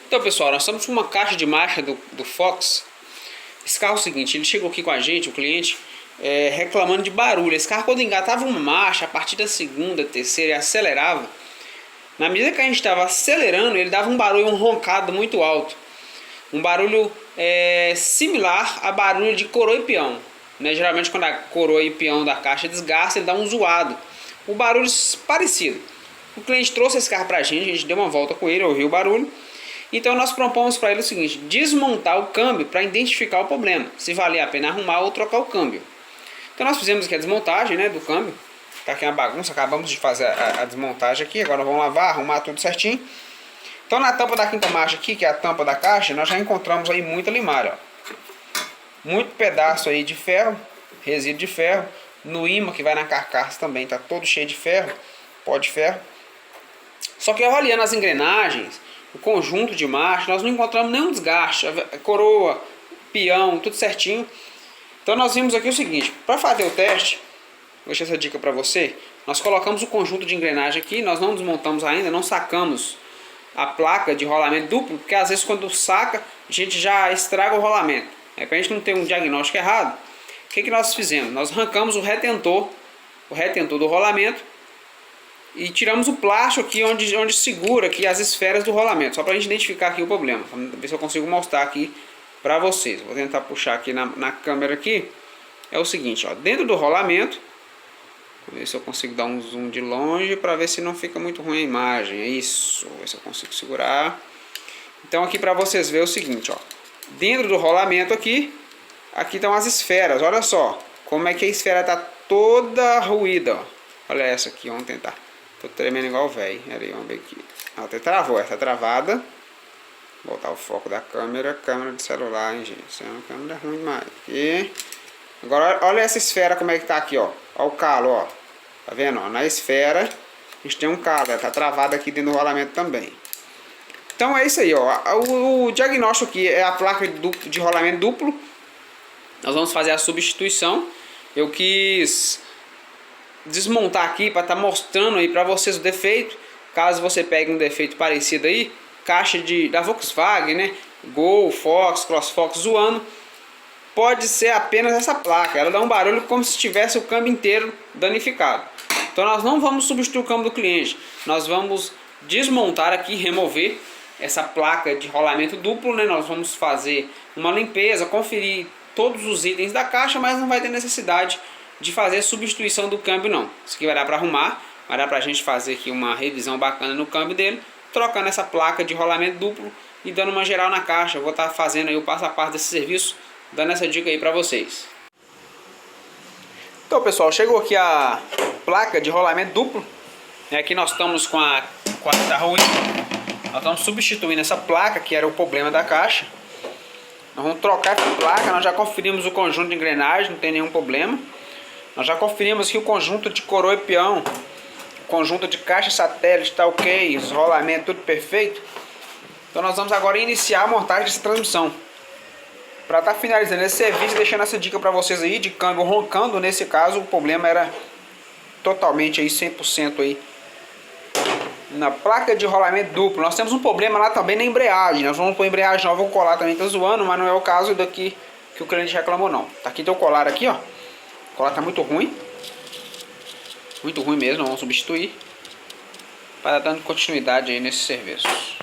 Então, pessoal, nós estamos com uma caixa de marcha do Fox. Esse carro é o seguinte, ele chegou aqui com a gente, o cliente, reclamando de barulho. Esse carro, quando engatava uma marcha, a partir da segunda, terceira, e acelerava, na medida que a gente estava acelerando, ele dava um barulho, um roncado muito alto. Um barulho similar a barulho de coroa e peão. Né? Geralmente, quando a coroa e peão da caixa desgasta, ele dá um zoado. Um barulho parecido. O cliente trouxe esse carro pra gente, a gente deu uma volta com ele, ouviu o barulho. Então nós propomos para ele o seguinte: desmontar o câmbio para identificar o problema, se valer a pena arrumar ou trocar o câmbio. Então nós fizemos aqui a desmontagem, né, do câmbio. Tá aqui uma bagunça, acabamos de fazer a desmontagem aqui. Agora vamos lavar, arrumar tudo certinho. Então na tampa da quinta marcha aqui, que é a tampa da caixa, nós já encontramos aí muita limalha, ó. Muito pedaço aí de ferro, resíduo de ferro. No ímã que vai na carcaça também tá todo cheio de ferro, pó de ferro. Só que avaliando as engrenagens, o conjunto de marcha, nós não encontramos nenhum desgaste, a coroa, peão, tudo certinho. Então nós vimos aqui o seguinte: para fazer o teste, vou deixar essa dica para você. Nós colocamos o conjunto de engrenagem aqui, nós não desmontamos ainda, não sacamos a placa de rolamento duplo, porque às vezes quando saca, a gente já estraga o rolamento. Para a gente não ter um diagnóstico errado, o que nós fizemos? Nós arrancamos o retentor do rolamento, e tiramos o plástico aqui onde segura aqui as esferas do rolamento, só para a gente identificar aqui o problema. Vamos ver se eu consigo mostrar aqui para vocês. Vou tentar puxar aqui na câmera aqui. É o seguinte, ó, dentro do rolamento, vou ver se eu consigo dar um zoom de longe para ver se não fica muito ruim a imagem. É isso, vou ver se eu consigo segurar. Então aqui para vocês verem o seguinte, ó, dentro do rolamento aqui estão as esferas. Olha só como é que a esfera está toda ruída, ó. Olha essa aqui, vamos tentar. Tô tremendo igual o velho. Vamos ver aqui. Até travou, essa travada. Vou botar o foco da câmera. Câmera de celular, hein, gente. Isso é uma câmera ruim demais. Aqui. Agora, olha essa esfera como é que tá aqui, ó. Olha o calo, ó. Tá vendo? Ó, na esfera, a gente tem um calo. Ela tá travada aqui dentro do rolamento também. Então é isso aí, ó. O diagnóstico aqui é a placa de rolamento duplo. Nós vamos fazer a substituição. Eu quis desmontar aqui para estar mostrando aí para vocês o defeito. Caso você pegue um defeito parecido aí, caixa da Volkswagen, né, Gol, Fox, CrossFox zoando, pode ser apenas essa placa. Ela dá um barulho como se tivesse o câmbio inteiro danificado. Então nós não vamos substituir o câmbio do cliente, nós vamos desmontar aqui, remover essa placa de rolamento duplo, né? Nós vamos fazer uma limpeza, conferir todos os itens da caixa, mas não vai ter necessidade de fazer substituição do câmbio não. Isso aqui vai dar para arrumar, vai dar para a gente fazer aqui uma revisão bacana no câmbio dele, trocando essa placa de rolamento duplo e dando uma geral na caixa. Eu vou estar fazendo aí o passo a passo desse serviço, dando essa dica aí para vocês. Então, pessoal, chegou aqui a placa de rolamento duplo. Aqui nós estamos com a tá ruim. Nós estamos substituindo essa placa que era o problema da caixa. Nós vamos trocar essa placa. Nós já conferimos o conjunto de engrenagem, não tem nenhum problema. Nós já conferimos aqui o conjunto de coroa e peão, o conjunto de caixa satélite está ok, os rolamentos tudo perfeito. Então nós vamos agora iniciar a montagem dessa transmissão. Para estar finalizando esse serviço, deixando essa dica para vocês aí de câmbio roncando. Nesse caso o problema era totalmente aí 100% aí na placa de rolamento duplo. Nós temos um problema lá também na embreagem. Nós vamos pôr embreagem nova, vou colar também, tá zoando, mas não é o caso daqui que o cliente reclamou não. Tá aqui, tem o colar aqui, ó. O colar tá muito ruim mesmo, vamos substituir para dar dando continuidade aí nesses serviços.